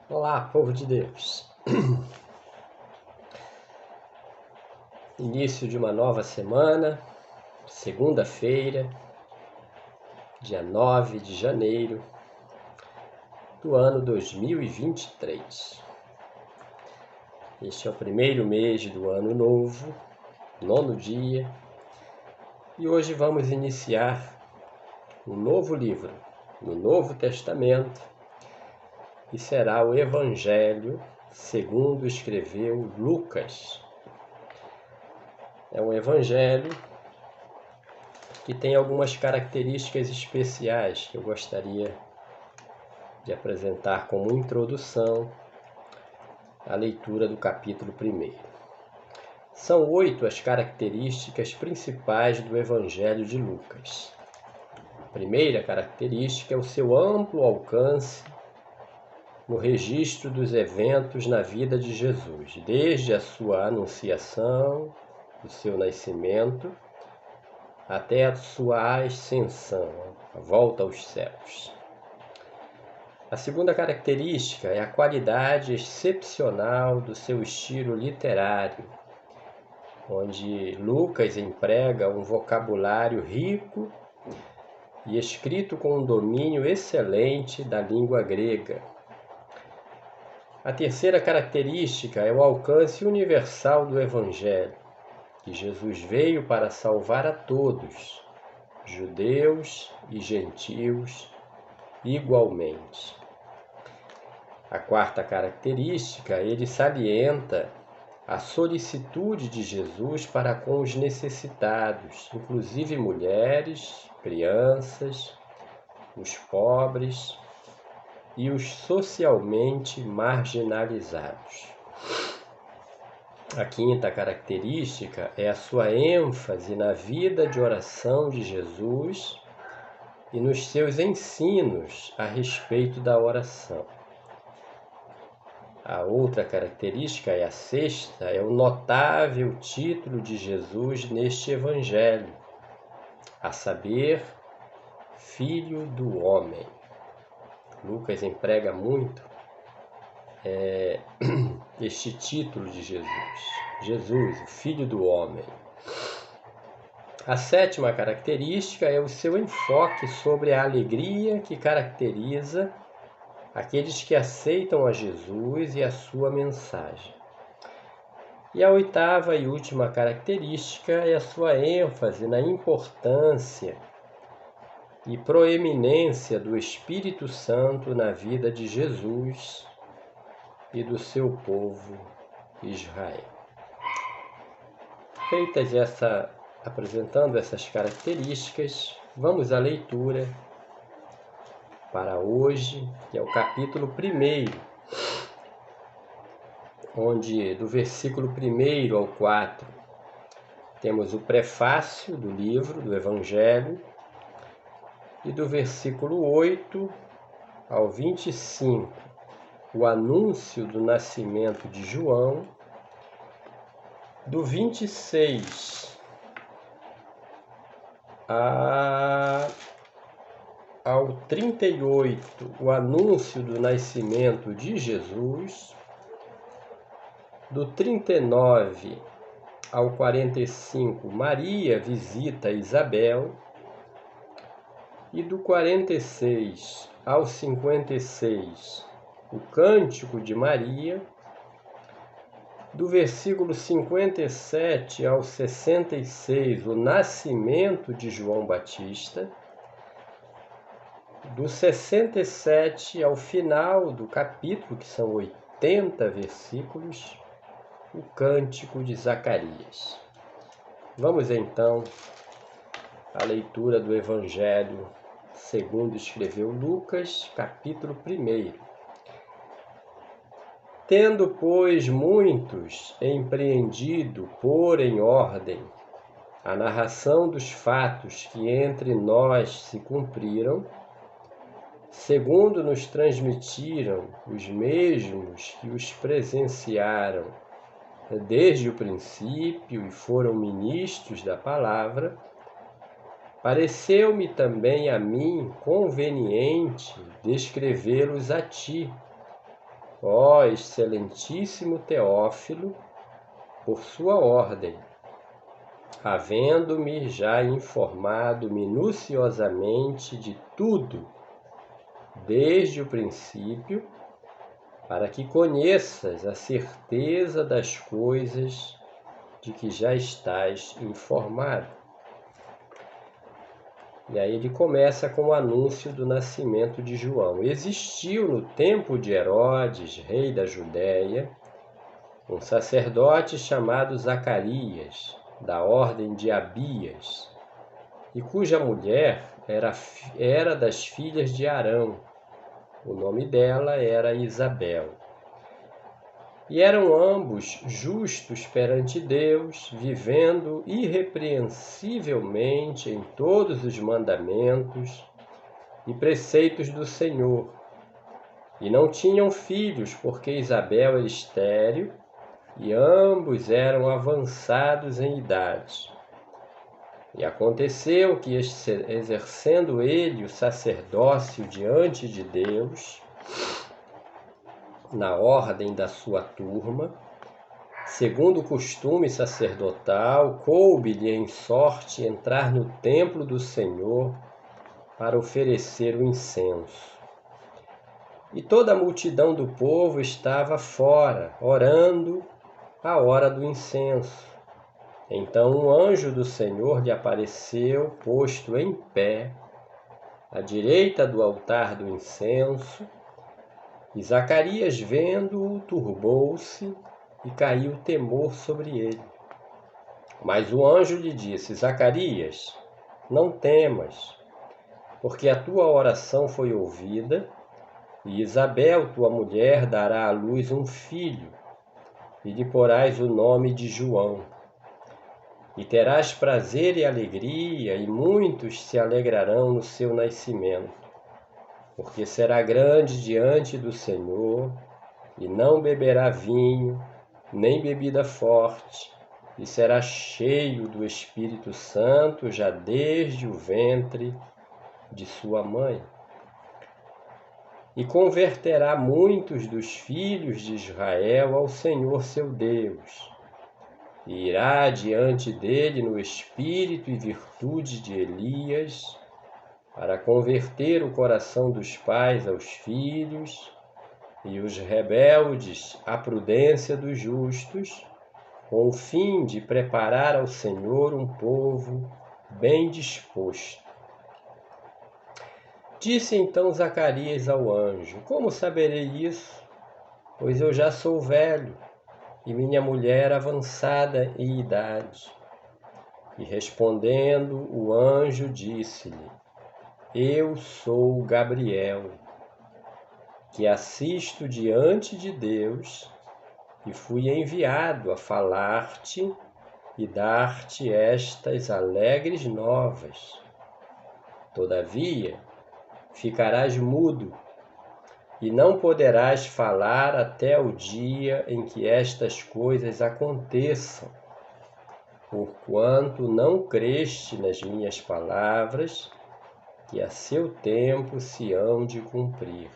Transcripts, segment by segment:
Olá, povo de Deus. Início de uma nova semana, segunda-feira, dia 9 de janeiro do ano 2023. Este é o primeiro mês do ano novo, 9º dia, e hoje vamos iniciar um novo livro no Novo Testamento, e será o Evangelho segundo escreveu Lucas. É um evangelho que tem algumas características especiais que eu gostaria de apresentar como introdução à leitura do capítulo 1. São 8 as características principais do Evangelho de Lucas. A primeira característica é o seu amplo alcance no registro dos eventos na vida de Jesus, desde a sua anunciação, do seu nascimento, até a sua ascensão, a volta aos céus. A segunda característica é a qualidade excepcional do seu estilo literário, onde Lucas emprega um vocabulário rico e escrito com um domínio excelente da língua grega. A terceira característica é o alcance universal do Evangelho, que Jesus veio para salvar a todos, judeus e gentios, igualmente. A quarta característica, ele salienta a solicitude de Jesus para com os necessitados, inclusive mulheres, crianças, os pobres e os socialmente marginalizados. A quinta característica é a sua ênfase na vida de oração de Jesus e nos seus ensinos a respeito da oração. A outra característica, a sexta, é o notável título de Jesus neste Evangelho, a saber, Filho do Homem. Lucas emprega muito este título de Jesus, o Filho do Homem. A sétima característica é o seu enfoque sobre a alegria que caracteriza aqueles que aceitam a Jesus e a sua mensagem. E a oitava e última característica é a sua ênfase na importância e proeminência do Espírito Santo na vida de Jesus e do seu povo Israel. Apresentando essas características, vamos à leitura para hoje, que é o capítulo 1, onde do versículo 1 ao 4 temos o prefácio do livro, do Evangelho, e do versículo 8 ao 25, o anúncio do nascimento de João, do 26 ao 38, o anúncio do nascimento de Jesus, do 39 ao 45, Maria visita Isabel, e do 46 ao 56, o Cântico de Maria, do versículo 57 ao 66, o nascimento de João Batista, do 67 ao final do capítulo, que são 80 versículos, o Cântico de Zacarias. Vamos então à leitura do Evangelho segundo escreveu Lucas, capítulo 1. Tendo, pois, muitos empreendido pôr em ordem a narração dos fatos que entre nós se cumpriram, segundo nos transmitiram os mesmos que os presenciaram desde o princípio e foram ministros da palavra, pareceu-me também a mim conveniente descrevê-los a ti, ó excelentíssimo Teófilo, por sua ordem, havendo-me já informado minuciosamente de tudo, desde o princípio, para que conheças a certeza das coisas de que já estás informado. E aí ele começa com o anúncio do nascimento de João. Existiu no tempo de Herodes, rei da Judéia, um sacerdote chamado Zacarias, da ordem de Abias, e cuja mulher era das filhas de Arão. O nome dela era Isabel. E eram ambos justos perante Deus, vivendo irrepreensivelmente em todos os mandamentos e preceitos do Senhor. E não tinham filhos, porque Isabel era estéril, e ambos eram avançados em idade. E aconteceu que, exercendo ele o sacerdócio diante de Deus, na ordem da sua turma, segundo o costume sacerdotal, coube-lhe em sorte entrar no templo do Senhor para oferecer o incenso. E toda a multidão do povo estava fora, orando à hora do incenso. Então um anjo do Senhor lhe apareceu, posto em pé, à direita do altar do incenso, e Zacarias, vendo-o, turbou-se e caiu temor sobre ele. Mas o anjo lhe disse: Zacarias, não temas, porque a tua oração foi ouvida, e Isabel, tua mulher, dará à luz um filho, e lhe porás o nome de João. E terás prazer e alegria, e muitos se alegrarão no seu nascimento, porque será grande diante do Senhor, e não beberá vinho, nem bebida forte, e será cheio do Espírito Santo já desde o ventre de sua mãe. E converterá muitos dos filhos de Israel ao Senhor seu Deus, e irá diante dele no espírito e virtude de Elias, para converter o coração dos pais aos filhos, e os rebeldes à prudência dos justos, com o fim de preparar ao Senhor um povo bem disposto. Disse então Zacarias ao anjo: Como saberei isso? Pois eu já sou velho, e minha mulher avançada em idade. E respondendo, o anjo disse-lhe: Eu sou Gabriel, que assisto diante de Deus, e fui enviado a falar-te e dar-te estas alegres novas. Todavia, ficarás mudo, e não poderás falar até o dia em que estas coisas aconteçam, porquanto não creste nas minhas palavras, que a seu tempo se hão de cumprir.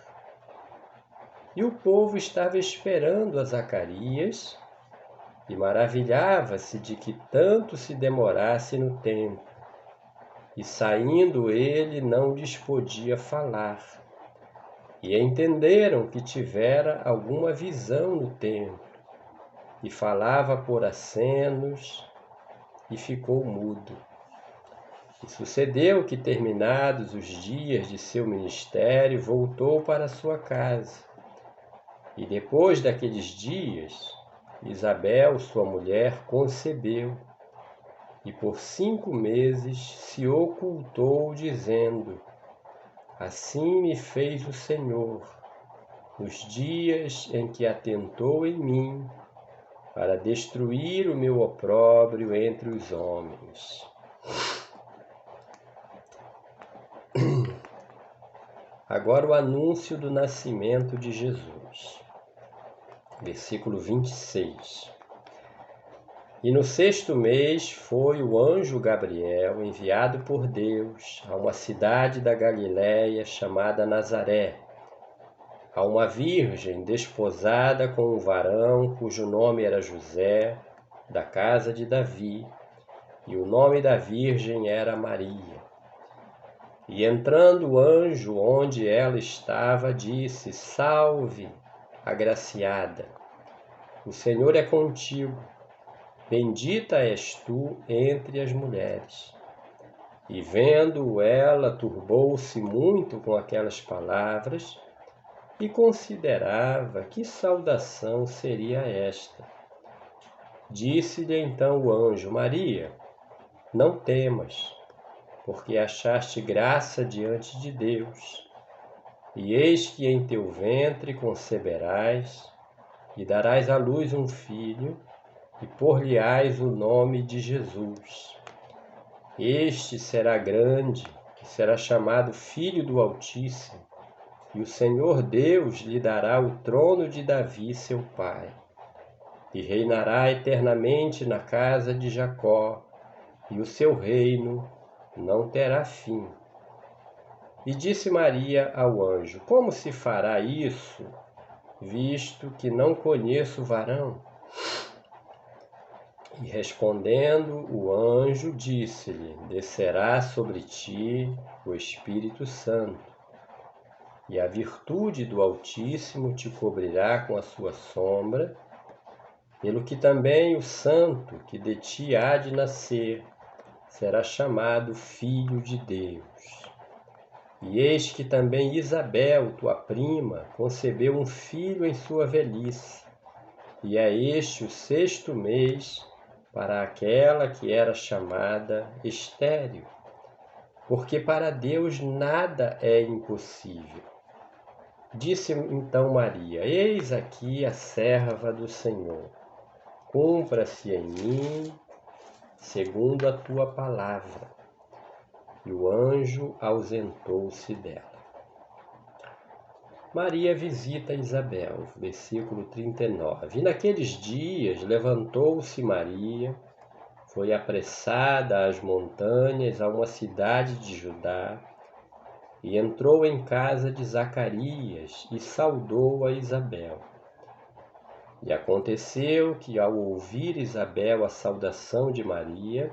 E o povo estava esperando a Zacarias, e maravilhava-se de que tanto se demorasse no tempo. E saindo ele, não lhes podia falar. E entenderam que tivera alguma visão no templo, e falava por acenos, e ficou mudo. E sucedeu que, terminados os dias de seu ministério, voltou para sua casa. E depois daqueles dias, Isabel, sua mulher, concebeu, e por 5 meses se ocultou, dizendo: Assim me fez o Senhor, nos dias em que atentou em mim, para destruir o meu opróbrio entre os homens. Agora o anúncio do nascimento de Jesus. Versículo 26. E no 6º mês foi o anjo Gabriel enviado por Deus a uma cidade da Galiléia chamada Nazaré, a uma virgem desposada com um varão cujo nome era José, da casa de Davi, e o nome da virgem era Maria. E entrando o anjo onde ela estava, disse: Salve, agraciada, o Senhor é contigo, bendita és tu entre as mulheres. E vendo ela, turbou-se muito com aquelas palavras e considerava que saudação seria esta. Disse-lhe então o anjo: Maria, não temas, porque achaste graça diante de Deus. E eis que em teu ventre conceberás, e darás à luz um filho, e por-lhe-ás o nome de Jesus. Este será grande, e será chamado Filho do Altíssimo, e o Senhor Deus lhe dará o trono de Davi, seu pai, e reinará eternamente na casa de Jacó, e o seu reino não terá fim. E disse Maria ao anjo: Como se fará isso, visto que não conheço varão? E respondendo o anjo, disse-lhe: Descerá sobre ti o Espírito Santo, e a virtude do Altíssimo te cobrirá com a sua sombra, pelo que também o santo que de ti há de nascer será chamado Filho de Deus. E eis que também Isabel, tua prima, concebeu um filho em sua velhice, e é este o 6º mês para aquela que era chamada estéril, porque para Deus nada é impossível. Disse então Maria: Eis aqui a serva do Senhor, cumpra-se em mim segundo a tua palavra. E o anjo ausentou-se dela. Maria visita Isabel, versículo 39. E naqueles dias levantou-se Maria, foi apressada às montanhas, a uma cidade de Judá, e entrou em casa de Zacarias e saudou a Isabel. E aconteceu que, ao ouvir Isabel a saudação de Maria,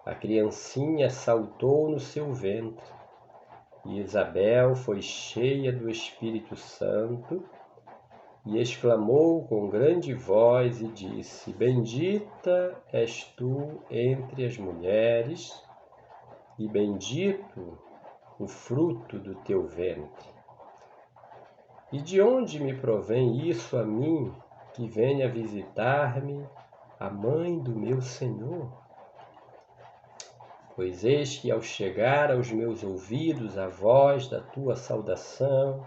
a criancinha saltou no seu ventre, e Isabel foi cheia do Espírito Santo e exclamou com grande voz e disse: Bendita és tu entre as mulheres, e bendito o fruto do teu ventre. E de onde me provém isso a mim, que venha visitar-me a mãe do meu Senhor? Pois eis que ao chegar aos meus ouvidos a voz da tua saudação,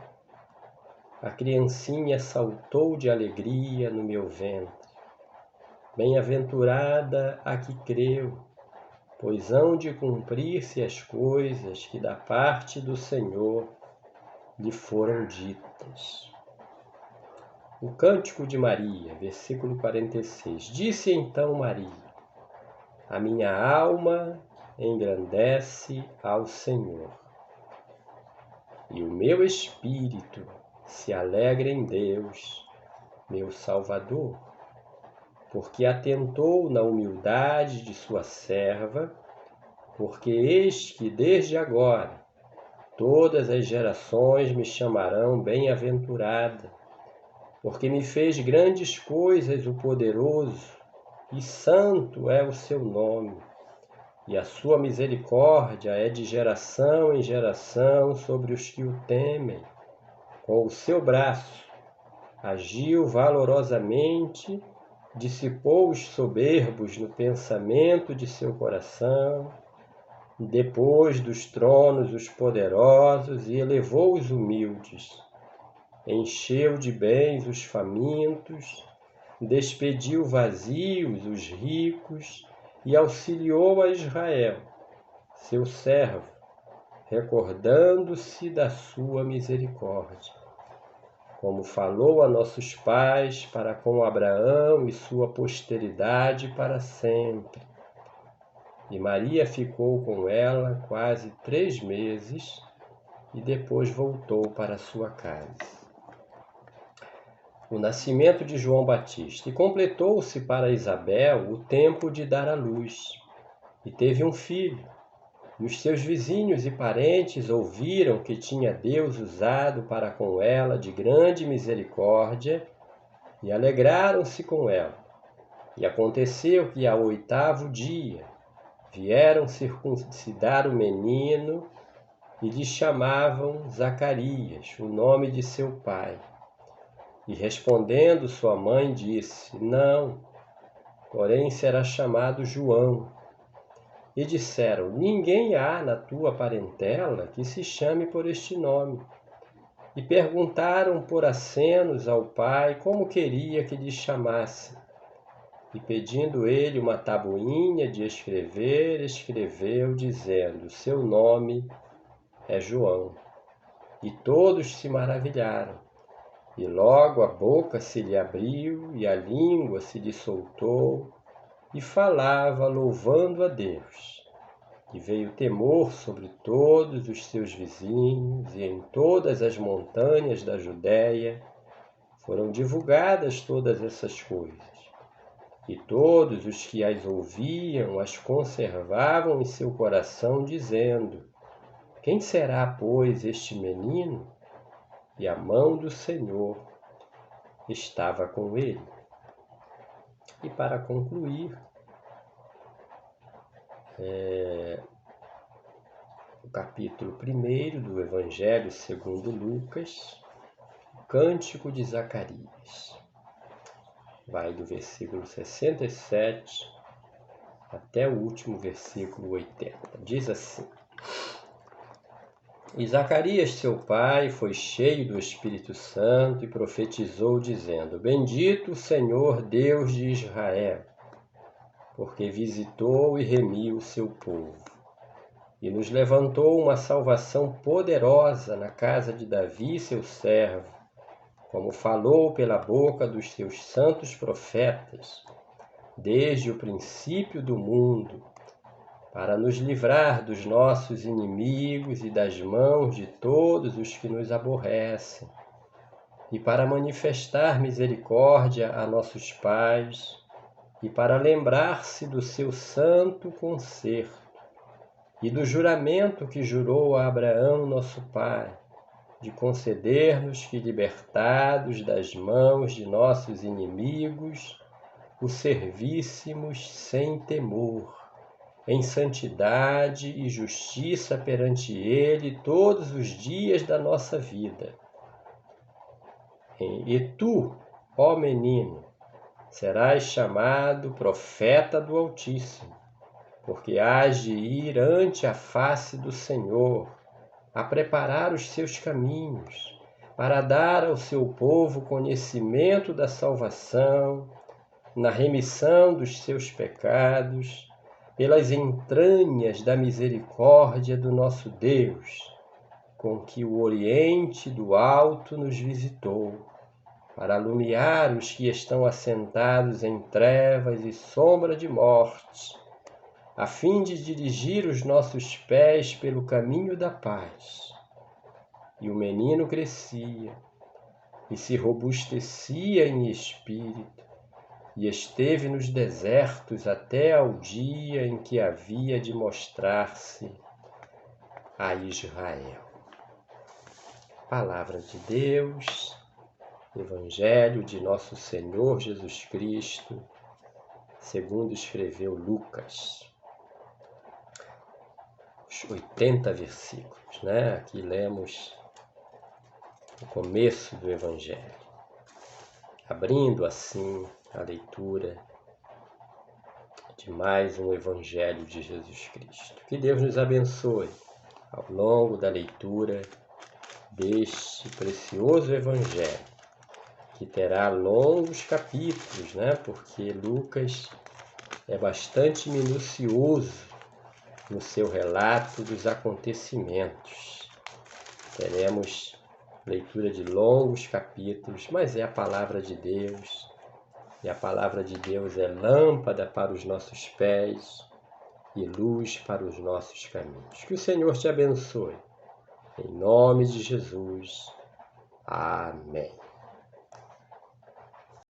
a criancinha saltou de alegria no meu ventre. Bem-aventurada a que creu, pois hão de cumprir-se as coisas que da parte do Senhor lhe foram ditas. O Cântico de Maria, versículo 46. Disse então Maria: A minha alma engrandece ao Senhor, e o meu espírito se alegra em Deus, meu Salvador, porque atentou na humildade de sua serva, porque eis que desde agora todas as gerações me chamarão bem-aventurada, porque me fez grandes coisas o poderoso, e santo é o seu nome. E a sua misericórdia é de geração em geração sobre os que o temem. Com o seu braço agiu valorosamente, dissipou os soberbos no pensamento de seu coração, depois dos tronos os poderosos e elevou os humildes. Encheu de bens os famintos, despediu vazios os ricos, e auxiliou a Israel, seu servo, recordando-se da sua misericórdia, como falou a nossos pais para com Abraão e sua posteridade para sempre. E Maria ficou com ela quase 3 meses e depois voltou para sua casa. o nascimento de João Batista, e completou-se para Isabel o tempo de dar à luz, e teve um filho. E os seus vizinhos e parentes ouviram que tinha Deus usado para com ela de grande misericórdia, e alegraram-se com ela. E aconteceu que ao 8º dia vieram circuncidar o menino, e lhe chamavam Zacarias, o nome de seu pai. E respondendo sua mãe disse: Não, porém será chamado João. E disseram: Ninguém há na tua parentela que se chame por este nome. E perguntaram por acenos ao pai como queria que lhe chamasse. E pedindo ele uma tabuinha de escrever, escreveu, dizendo: Seu nome é João. E todos se maravilharam. E logo a boca se lhe abriu e a língua se lhe soltou, e falava louvando a Deus. E veio temor sobre todos os seus vizinhos, e em todas as montanhas da Judéia foram divulgadas todas essas coisas. E todos os que as ouviam as conservavam em seu coração, dizendo: Quem será, pois, este menino? E a mão do Senhor estava com ele. E para concluir, o capítulo 1 do Evangelho segundo Lucas, o Cântico de Zacarias. Vai do versículo 67 até o último versículo 80. Diz assim: E Zacarias, seu pai, foi cheio do Espírito Santo e profetizou, dizendo: Bendito o Senhor Deus de Israel, porque visitou e remiu o seu povo, e nos levantou uma salvação poderosa na casa de Davi, seu servo, como falou pela boca dos seus santos profetas, desde o princípio do mundo, para nos livrar dos nossos inimigos e das mãos de todos os que nos aborrecem, e para manifestar misericórdia a nossos pais, e para lembrar-se do seu santo concerto, e do juramento que jurou a Abraão, nosso pai, de conceder-nos que, libertados das mãos de nossos inimigos, o servíssemos sem temor, em santidade e justiça perante Ele todos os dias da nossa vida. E tu, ó menino, serás chamado profeta do Altíssimo, porque hás de ir ante a face do Senhor, a preparar os seus caminhos, para dar ao seu povo conhecimento da salvação, na remissão dos seus pecados, pelas entranhas da misericórdia do nosso Deus, com que o Oriente do Alto nos visitou, para alumiar os que estão assentados em trevas e sombra de morte, a fim de dirigir os nossos pés pelo caminho da paz. E o menino crescia e se robustecia em espírito, e esteve nos desertos até ao dia em que havia de mostrar-se a Israel. Palavra de Deus, Evangelho de nosso Senhor Jesus Cristo, segundo escreveu Lucas. Os 80 versículos, né? Aqui lemos o começo do Evangelho, abrindo assim a leitura de mais um Evangelho de Jesus Cristo. Que Deus nos abençoe ao longo da leitura deste precioso Evangelho, que terá longos capítulos, né? Porque Lucas é bastante minucioso no seu relato dos acontecimentos. Teremos leitura de longos capítulos, mas é a palavra de Deus, e a palavra de Deus é lâmpada para os nossos pés e luz para os nossos caminhos. Que o Senhor te abençoe. Em nome de Jesus. Amém.